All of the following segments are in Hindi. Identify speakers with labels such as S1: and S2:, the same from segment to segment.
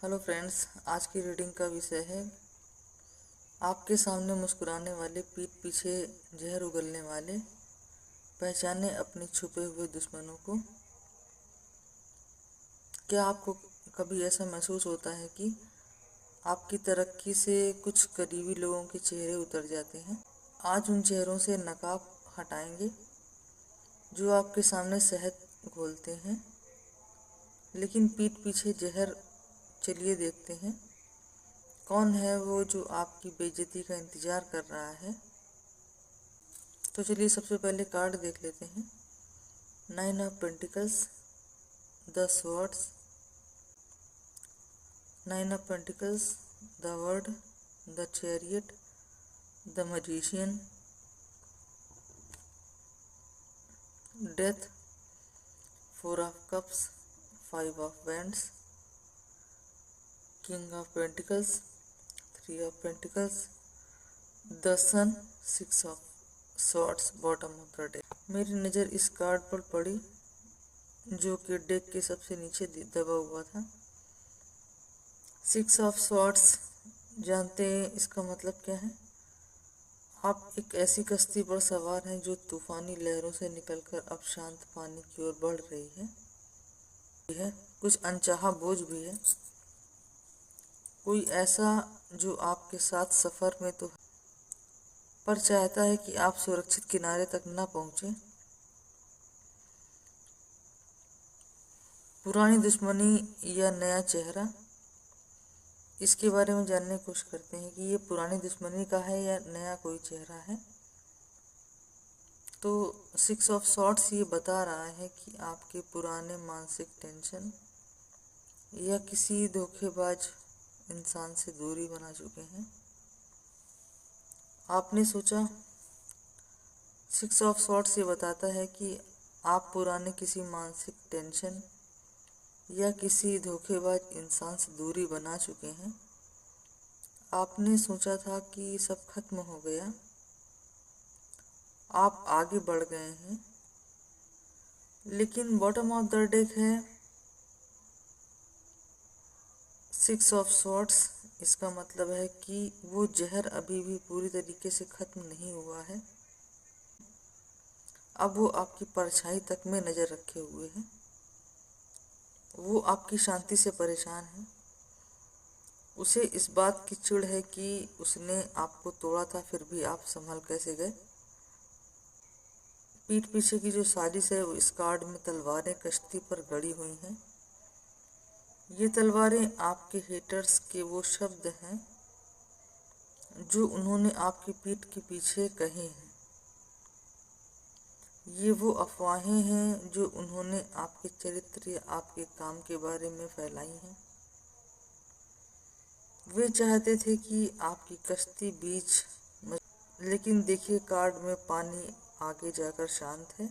S1: हेलो फ्रेंड्स, आज की रीडिंग का विषय है आपके सामने मुस्कुराने वाले, पीठ पीछे जहर उगलने वाले। पहचाने अपने छुपे हुए दुश्मनों को। क्या आपको कभी ऐसा महसूस होता है कि आपकी तरक्की से कुछ करीबी लोगों के चेहरे उतर जाते हैं? आज उन चेहरों से नकाब हटाएंगे जो आपके सामने शहद घोलते हैं, लेकिन पीठ पीछे जहर। चलिए देखते हैं कौन है वो जो आपकी बेइज्जती का इंतजार कर रहा है। तो चलिए सबसे पहले कार्ड देख लेते हैं। 9 of pentacles, the swords, 9 of pentacles, the word, the chariot, the magician, death, 4 of cups, 5 of wands, king of pentacles, 3 of pentacles, the sun, 6 of swords, bottom of the deck. मेरी नज़र इस कार्ड पर पड़ी जो कि डेक के सबसे नीचे दबा हुआ था। 6 ऑफ स्वॉर्ड्स। जानते हैं इसका मतलब क्या है? आप एक ऐसी कश्ती पर सवार हैं जो तूफानी लहरों से निकलकर अब शांत पानी की ओर बढ़ रही है। कुछ अनचाहा बोझ भी है। कोई ऐसा जो आपके साथ सफर में तो पर चाहता है कि आप सुरक्षित किनारे तक न पहुंचे। पुरानी दुश्मनी या नया चेहरा, इसके बारे में जानने की कोशिश करते हैं कि ये पुरानी दुश्मनी का है या नया कोई चेहरा है। तो 6 ऑफ सॉर्ड्स ये बता रहा है कि आपके पुराने मानसिक टेंशन या किसी धोखेबाज इंसान से दूरी बना चुके हैं। आपने सोचा, 6 ऑफ सॉर्ड्स ये बताता है कि आप पुराने किसी मानसिक टेंशन या किसी धोखेबाज इंसान से दूरी बना चुके हैं। आपने सोचा था कि सब खत्म हो गया, आप आगे बढ़ गए हैं, लेकिन बॉटम ऑफ द डेक है 6 ऑफ सॉर्ड्स। इसका मतलब है कि वो जहर अभी भी पूरी तरीके से खत्म नहीं हुआ है। अब वो आपकी परछाई तक में नज़र रखे हुए हैं। वो आपकी शांति से परेशान है। उसे इस बात की चिढ़ है कि उसने आपको तोड़ा था, फिर भी आप संभल कैसे गए। पीठ पीछे की जो साजिश है वो इस कार्ड में तलवारें कश्ती पर गड़ी हुई हैं। ये तलवारें आपके हेटर्स के वो शब्द हैं जो उन्होंने आपकी पीठ के पीछे कहे हैं। ये वो अफवाहें हैं जो उन्होंने आपके चरित्र या आपके काम के बारे में फैलाई हैं। वे चाहते थे कि आपकी कश्ती बीच, लेकिन देखिए कार्ड में पानी आगे जाकर शांत है।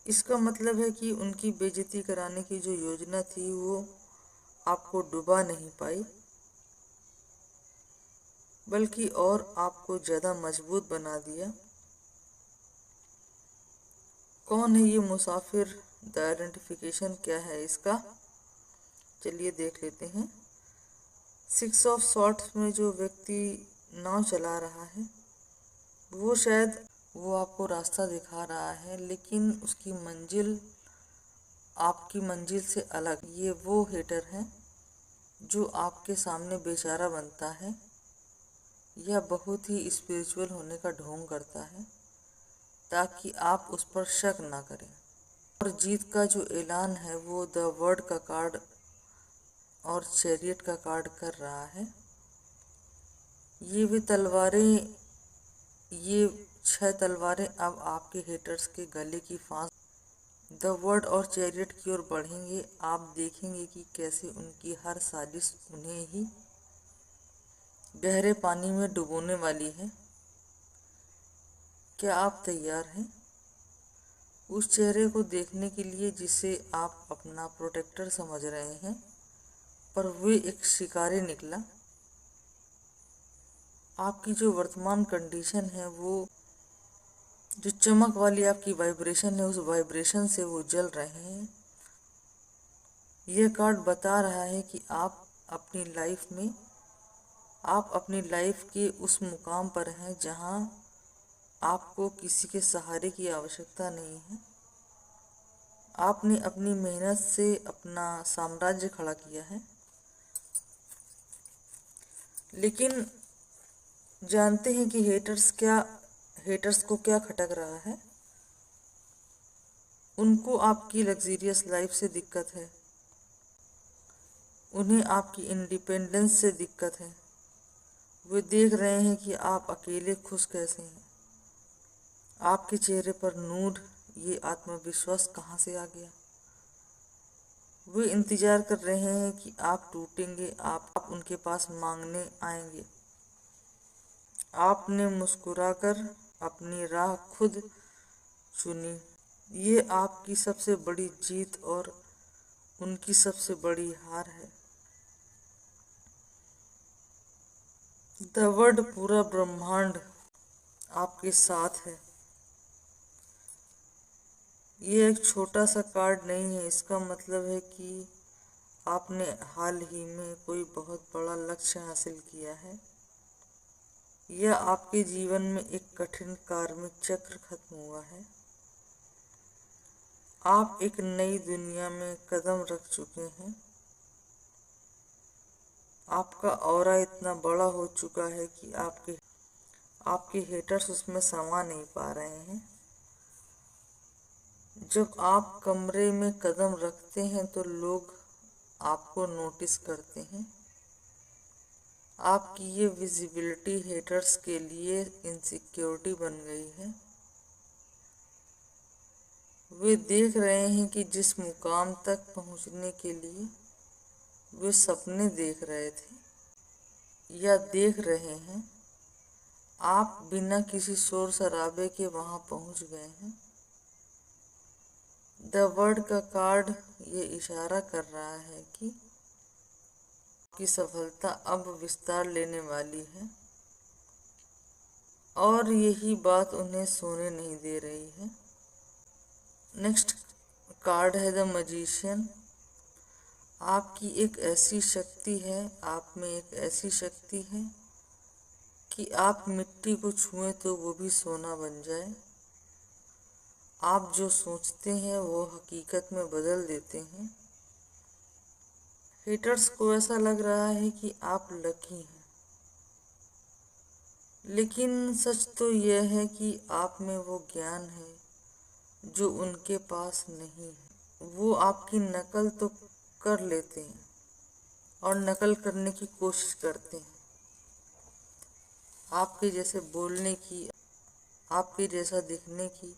S1: इसका मतलब है कि उनकी बेइज्जती कराने की जो योजना थी वो आपको डुबा नहीं पाई, बल्कि और आपको ज़्यादा मजबूत बना दिया। कौन है ये मुसाफिर? द आइडेंटिफिकेशन क्या है इसका? चलिए देख लेते हैं। 6 ऑफ सॉर्ड्स में जो व्यक्ति नाव चला रहा है वो शायद वो आपको रास्ता दिखा रहा है, लेकिन उसकी मंजिल आपकी मंजिल से अलग। ये वो हेटर है जो आपके सामने बेचारा बनता है या बहुत ही स्पिरिचुअल होने का ढोंग करता है ताकि आप उस पर शक ना करें। और जीत का जो ऐलान है वो द वर्ड का कार्ड और चैरियट का कार्ड कर रहा है। ये वे तलवारें, ये 6 तलवारें अब आपके हेटर्स के गले की फांस द वर्ड और चैरियट की ओर बढ़ेंगे। आप देखेंगे कि कैसे उनकी हर साजिश उन्हें ही गहरे पानी में डुबोने वाली है। क्या आप तैयार हैं उस चेहरे को देखने के लिए जिसे आप अपना प्रोटेक्टर समझ रहे हैं, पर वे एक शिकारी निकला? आपकी जो वर्तमान कंडीशन है, वो जो चमक वाली आपकी वाइब्रेशन है, उस वाइब्रेशन से वो जल रहे हैं। यह कार्ड बता रहा है कि आप अपनी लाइफ के उस मुकाम पर हैं जहां आपको किसी के सहारे की आवश्यकता नहीं है। आपने अपनी मेहनत से अपना साम्राज्य खड़ा किया है। लेकिन जानते हैं कि हेटर्स को क्या खटक रहा है? उनको आपकी लग्जरियस लाइफ से दिक्कत है। उन्हें आपकी इंडिपेंडेंस से दिक्कत है। वे देख रहे हैं कि आप अकेले खुश कैसे हैं। आपके चेहरे पर नूर, ये आत्मविश्वास कहाँ से आ गया? वे इंतजार कर रहे हैं कि आप टूटेंगे, आप उनके पास मांगने आएंगे। आपने मुस्कुराकर अपनी राह खुद चुनी। ये आपकी सबसे बड़ी जीत और उनकी सबसे बड़ी हार है। द वर्ल्ड, पूरा ब्रह्मांड आपके साथ है। ये एक छोटा सा कार्ड नहीं है। इसका मतलब है कि आपने हाल ही में कोई बहुत बड़ा लक्ष्य हासिल किया है, या आपके जीवन में एक कठिन कार्मिक चक्र खत्म हुआ है। आप एक नई दुनिया में कदम रख चुके हैं। आपका ऑरा इतना बड़ा हो चुका है कि आपके हेटर्स उसमें समा नहीं पा रहे हैं। जब आप कमरे में कदम रखते हैं तो लोग आपको नोटिस करते हैं। आपकी ये विजिबिलिटी हेटर्स के लिए इनसिक्योरिटी बन गई है। वे देख रहे हैं कि जिस मुकाम तक पहुंचने के लिए वे सपने देख रहे थे या देख रहे हैं, आप बिना किसी शोर शराबे के वहां पहुंच गए हैं। द वर्ल्ड का कार्ड ये इशारा कर रहा है कि आपकी सफलता अब विस्तार लेने वाली है, और यही बात उन्हें सोने नहीं दे रही है। नेक्स्ट कार्ड है द मैजिशियन। आपकी एक ऐसी शक्ति है, आप में एक ऐसी शक्ति है कि आप मिट्टी को छुएं तो वो भी सोना बन जाए। आप जो सोचते हैं वो हकीकत में बदल देते हैं। हेटर्स को ऐसा लग रहा है कि आप लकी हैं, लेकिन सच तो यह है कि आप में वो ज्ञान है जो उनके पास नहीं है। वो आपकी नकल तो कर लेते हैं और नकल करने की कोशिश करते हैं, आपके जैसे बोलने की, आपके जैसा दिखने की,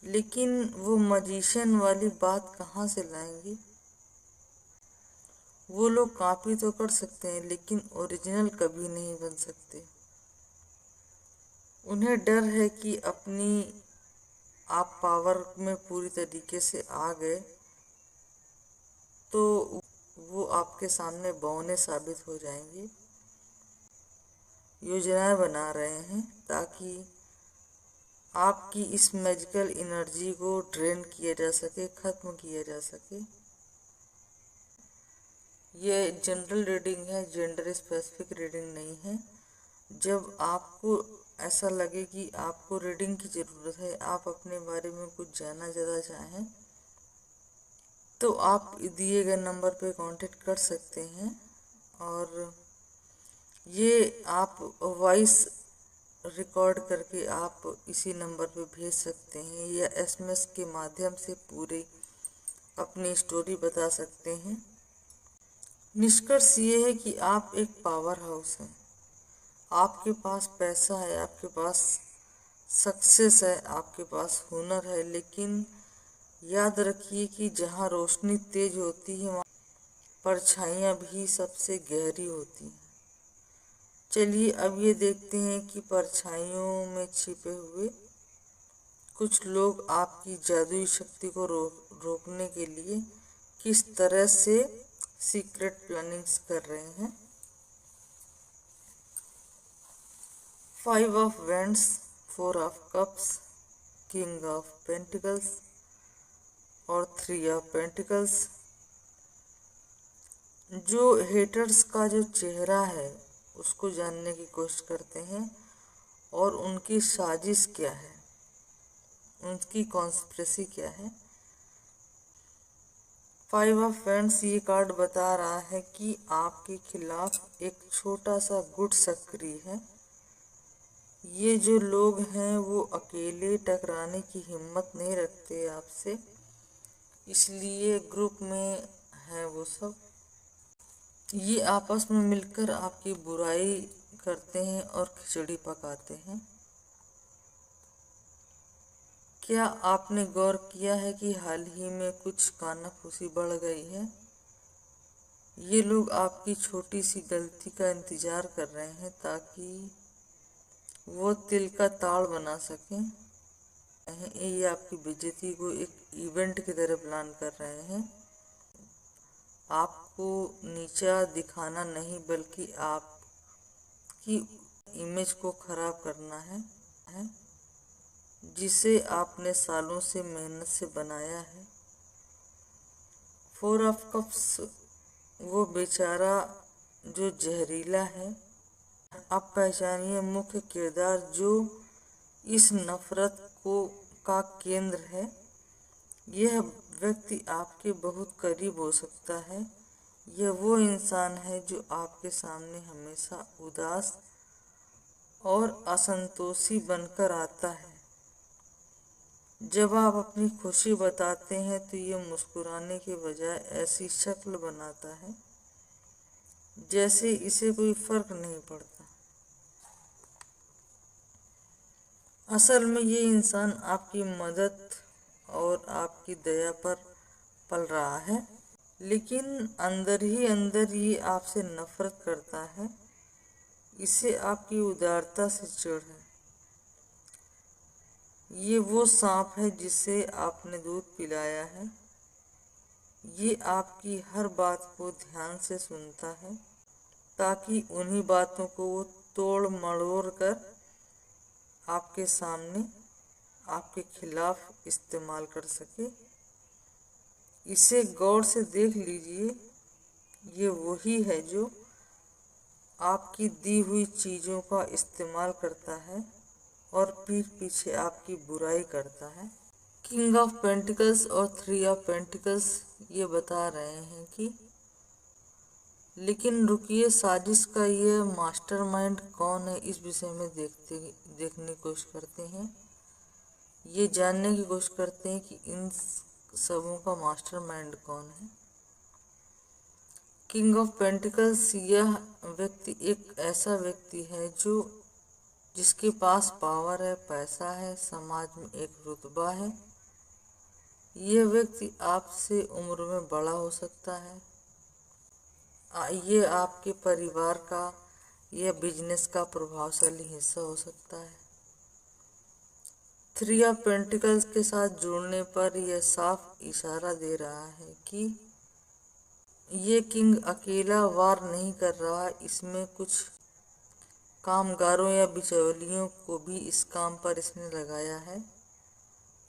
S1: लेकिन वो मैजिशियन वाली बात कहाँ से लाएंगे? वो लोग कॉपी तो कर सकते हैं लेकिन ओरिजिनल कभी नहीं बन सकते। उन्हें डर है कि आप पावर में पूरी तरीके से आ गए तो वो आपके सामने बौने साबित हो जाएंगे। योजनाएं बना रहे हैं ताकि आपकी इस मैजिकल एनर्जी को ड्रेन किया जा सके, खत्म किया जा सके। ये जनरल रीडिंग है, जेंडर स्पेसिफिक रीडिंग नहीं है। जब आपको ऐसा लगे कि आपको रीडिंग की ज़रूरत है, आप अपने बारे में कुछ जानना ज़्यादा चाहें, तो आप दिए गए नंबर पे कांटेक्ट कर सकते हैं। और ये आप वॉइस रिकॉर्ड करके आप इसी नंबर पे भेज सकते हैं, या एसएमएस के माध्यम से पूरी अपनी स्टोरी बता सकते हैं। निष्कर्ष ये है कि आप एक पावर हाउस हैं। आपके पास पैसा है, आपके पास सक्सेस है, आपके पास हुनर है, लेकिन याद रखिए कि जहाँ रोशनी तेज होती है वहाँ परछाइयाँ भी सबसे गहरी होती हैं। चलिए अब ये देखते हैं कि परछाइयों में छिपे हुए कुछ लोग आपकी जादुई शक्ति को रोकने के लिए किस तरह से सीक्रेट प्लानिंग्स कर रहे हैं। 5 of vends, 4 of cups, king of pentacles और 3 ऑफ पेंटिकल्स। जो हेटर्स का जो चेहरा है उसको जानने की कोशिश करते हैं और उनकी साजिश क्या है, उनकी कॉन्स्पिरेसी क्या है। 5 ऑफ फ्रेंड्स ये कार्ड बता रहा है कि आपके खिलाफ एक छोटा सा गुट सक्रिय है। ये जो लोग हैं वो अकेले टकराने की हिम्मत नहीं रखते आपसे, इसलिए ग्रुप में हैं वो सब। ये आपस में मिलकर आपकी बुराई करते हैं और खिचड़ी पकाते हैं। क्या आपने गौर किया है कि हाल ही में कुछ कानाफूसी बढ़ गई है? ये लोग आपकी छोटी सी गलती का इंतजार कर रहे हैं ताकि वो तिल का ताड़ बना सकें। ये आपकी बेइज्जती को एक इवेंट की तरह प्लान कर रहे हैं। आपको नीचा दिखाना नहीं बल्कि आपकी इमेज को खराब करना है जिसे आपने सालों से मेहनत से बनाया है। 4 ऑफ कप्स वो बेचारा जो जहरीला है। आप पहचानिए मुख्य किरदार जो इस नफरत का केंद्र है। यह व्यक्ति आपके बहुत करीब हो सकता है। यह वो इंसान है जो आपके सामने हमेशा उदास और असंतोषी बनकर आता है। जब आप अपनी खुशी बताते हैं तो ये मुस्कुराने के बजाय ऐसी शक्ल बनाता है जैसे इसे कोई फर्क नहीं पड़ता। असल में ये इंसान आपकी मदद और आपकी दया पर पल रहा है, लेकिन अंदर ही अंदर ये आपसे नफरत करता है। इसे आपकी उदारता से चिढ़ है। ये वो सांप है जिसे आपने दूध पिलाया है। ये आपकी हर बात को ध्यान से सुनता है ताकि उन्हीं बातों को वो तोड़ मड़ोड़ कर आपके सामने आपके खिलाफ इस्तेमाल कर सके। इसे गौर से देख लीजिए। ये वही है जो आपकी दी हुई चीज़ों का इस्तेमाल करता है और पीठ पीछे आपकी बुराई करता है। किंग ऑफ पेंटिकल्स और 3 ऑफ पेंटिकल्स ये बता रहे हैं कि लेकिन रुकिए, साजिश का ये मास्टरमाइंड कौन है, इस विषय में देखने की कोशिश करते हैं। ये जानने की कोशिश करते हैं कि इन सबों का मास्टरमाइंड कौन है। किंग ऑफ पेंटिकल्स यह व्यक्ति एक ऐसा व्यक्ति है जो जिसके पास पावर है, पैसा है, समाज में एक रुतबा है। यह व्यक्ति आपसे उम्र में बड़ा हो सकता है। ये आपके परिवार का या बिजनेस का प्रभावशाली हिस्सा हो सकता है। 3 ऑफ पेंटिकल्स के साथ जुड़ने पर यह साफ इशारा दे रहा है कि ये किंग अकेला वार नहीं कर रहा। इसमें कुछ कामगारों या बिचौलियों को भी इस काम पर इसने लगाया है।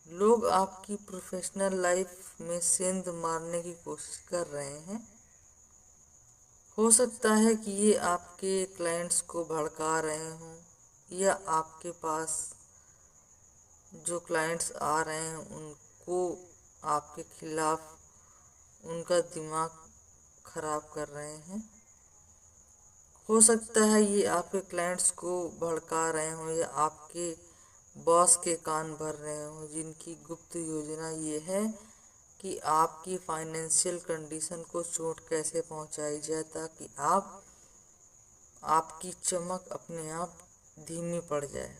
S1: लोग आपकी प्रोफेशनल लाइफ में सेंध मारने की कोशिश कर रहे हैं। हो सकता है कि ये आपके क्लाइंट्स को भड़का रहे हों या आपके पास जो क्लाइंट्स आ रहे हैं उनको आपके खिलाफ उनका दिमाग खराब कर रहे हैं। हो सकता है ये आपके क्लाइंट्स को भड़का रहे हों या आपके बॉस के कान भर रहे हों, जिनकी गुप्त योजना ये है कि आपकी फाइनेंशियल कंडीशन को चोट कैसे पहुंचाई जाए ताकि आपकी चमक अपने आप धीमी पड़ जाए।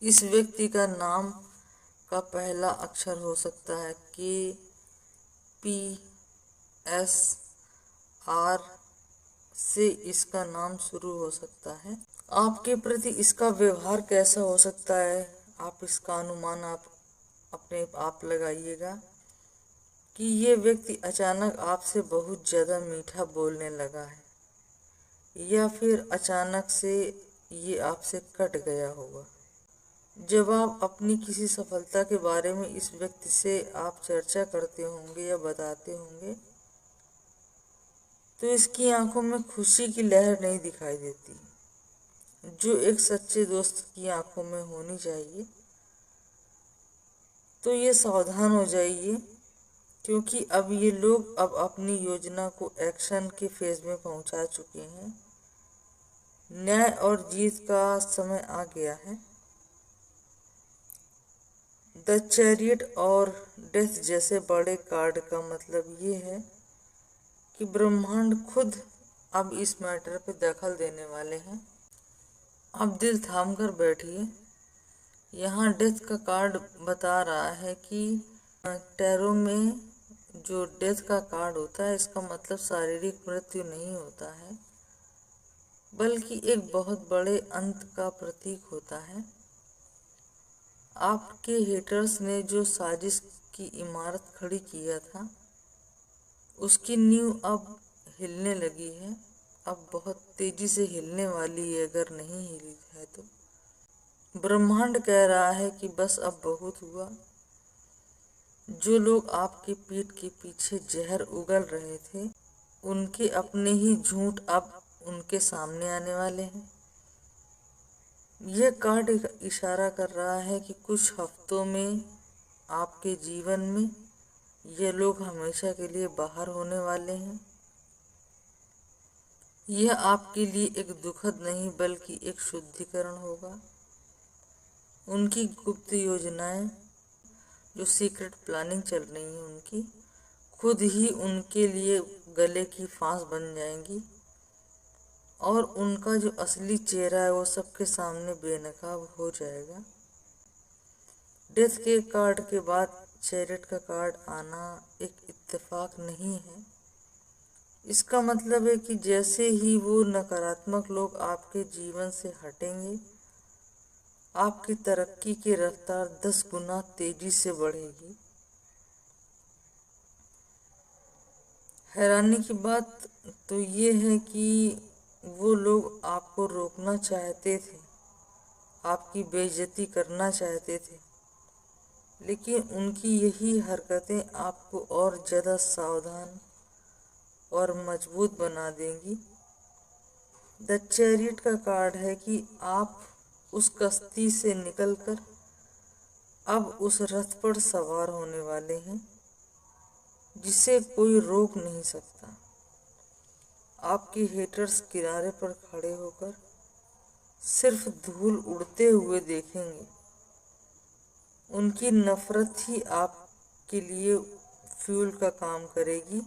S1: इस व्यक्ति का नाम का पहला अक्षर हो सकता है KPSR से इसका नाम शुरू हो सकता है। आपके प्रति इसका व्यवहार कैसा हो सकता है, आप इसका अनुमान अपने आप लगाइएगा कि ये व्यक्ति अचानक आपसे बहुत ज़्यादा मीठा बोलने लगा है या फिर अचानक से ये आपसे कट गया होगा। जब आप अपनी किसी सफलता के बारे में इस व्यक्ति से आप चर्चा करते होंगे या बताते होंगे तो इसकी आंखों में खुशी की लहर नहीं दिखाई देती जो एक सच्चे दोस्त की आंखों में होनी चाहिए। तो ये सावधान हो जाइए क्योंकि अब ये लोग अब अपनी योजना को एक्शन के फेज में पहुंचा चुके हैं। न्याय और जीत का समय आ गया है। द चैरियट और डेथ जैसे बड़े कार्ड का मतलब ये है कि ब्रह्मांड खुद अब इस मैटर पे दखल देने वाले हैं। अब दिल थाम कर बैठिए। यहाँ डेथ का कार्ड बता रहा है कि टैरो में जो डेथ का कार्ड होता है इसका मतलब शारीरिक मृत्यु नहीं होता है बल्कि एक बहुत बड़े अंत का प्रतीक होता है। आपके हेटर्स ने जो साजिश की इमारत खड़ी किया था उसकी नींव अब हिलने लगी है। अब बहुत तेजी से हिलने वाली है, अगर नहीं हिली है तो। ब्रह्मांड कह रहा है कि बस अब बहुत हुआ। जो लोग आपके पीठ के पीछे जहर उगल रहे थे उनके अपने ही झूठ अब उनके सामने आने वाले हैं। यह कार्ड इशारा कर रहा है कि कुछ हफ्तों में आपके जीवन में ये लोग हमेशा के लिए बाहर होने वाले हैं। यह आपके लिए एक दुखद नहीं बल्कि एक शुद्धिकरण होगा। उनकी गुप्त योजनाएं जो सीक्रेट प्लानिंग चल रही है उनकी खुद ही उनके लिए गले की फांस बन जाएंगी और उनका जो असली चेहरा है वो सबके सामने बेनकाब हो जाएगा। डेथ के कार्ड के बाद चैरियट का कार्ड आना एक इत्तेफाक नहीं है। इसका मतलब है कि जैसे ही वो नकारात्मक लोग आपके जीवन से हटेंगे आपकी तरक्की की रफ्तार 10 गुना तेजी से बढ़ेगी। हैरानी की बात तो ये है कि वो लोग आपको रोकना चाहते थे, आपकी बेइज्जती करना चाहते थे, लेकिन उनकी यही हरकतें आपको और ज़्यादा सावधान और मजबूत बना देंगी। द चैरियट का कार्ड है कि आप उस कश्ती से निकलकर अब उस रथ पर सवार होने वाले हैं जिसे कोई रोक नहीं सकता। आपके हेटर्स किनारे पर खड़े होकर सिर्फ धूल उड़ते हुए देखेंगे। उनकी नफरत ही आपके लिए फ्यूल का काम करेगी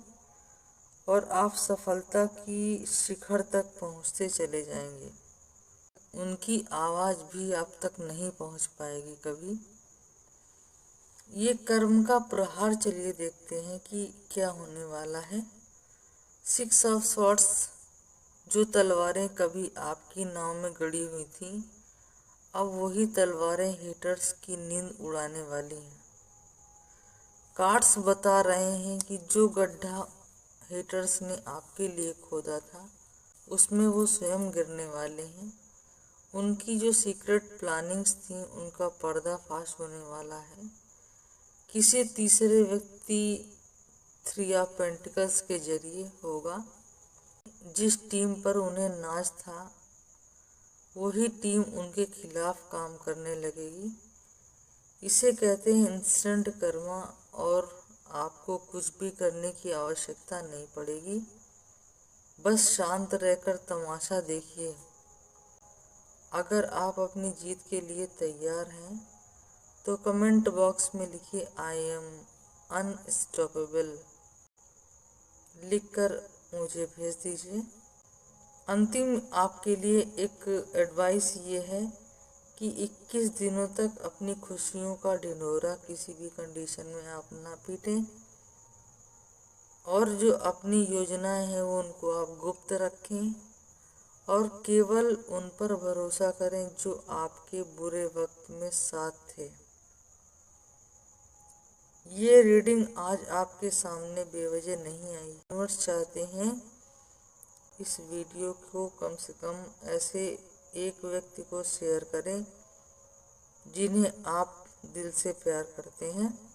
S1: और आप सफलता की शिखर तक पहुंचते चले जाएंगे। उनकी आवाज भी आप तक नहीं पहुंच पाएगी कभी। ये कर्म का प्रहार चलिए देखते हैं कि क्या होने वाला है। 6 ऑफ स्वॉर्ड्स जो तलवारें कभी आपकी नाव में गड़ी हुई थी अब वही तलवारें हेटर्स की नींद उड़ाने वाली हैं। कार्ड्स बता रहे हैं कि जो गड्ढा हेटर्स ने आपके लिए खोदा था उसमें वो स्वयं गिरने वाले हैं। उनकी जो सीक्रेट प्लानिंग्स थी उनका पर्दाफाश होने वाला है। किसी तीसरे व्यक्ति 3 ऑफ पेंटिकल्स के जरिए होगा। जिस टीम पर उन्हें नाज था वही टीम उनके खिलाफ काम करने लगेगी। इसे कहते हैं इंस्टेंट कर्मा और आपको कुछ भी करने की आवश्यकता नहीं पड़ेगी, बस शांत रहकर तमाशा देखिए। अगर आप अपनी जीत के लिए तैयार हैं तो कमेंट बॉक्स में लिखिए आई एम अनस्टॉपेबल लिखकर मुझे भेज दीजिए। अंतिम आपके लिए एक एडवाइस ये है कि 21 दिनों तक अपनी खुशियों का ढिंढोरा किसी भी कंडीशन में आप ना पीटें और जो अपनी योजनाएं हैं वो उनको आप गुप्त रखें और केवल उन पर भरोसा करें जो आपके बुरे वक्त में साथ थे। ये रीडिंग आज आपके सामने बेवजह नहीं आई। यूनिवर्स चाहते हैं इस वीडियो को कम से कम ऐसे एक व्यक्ति को शेयर करें जिन्हें आप दिल से प्यार करते हैं।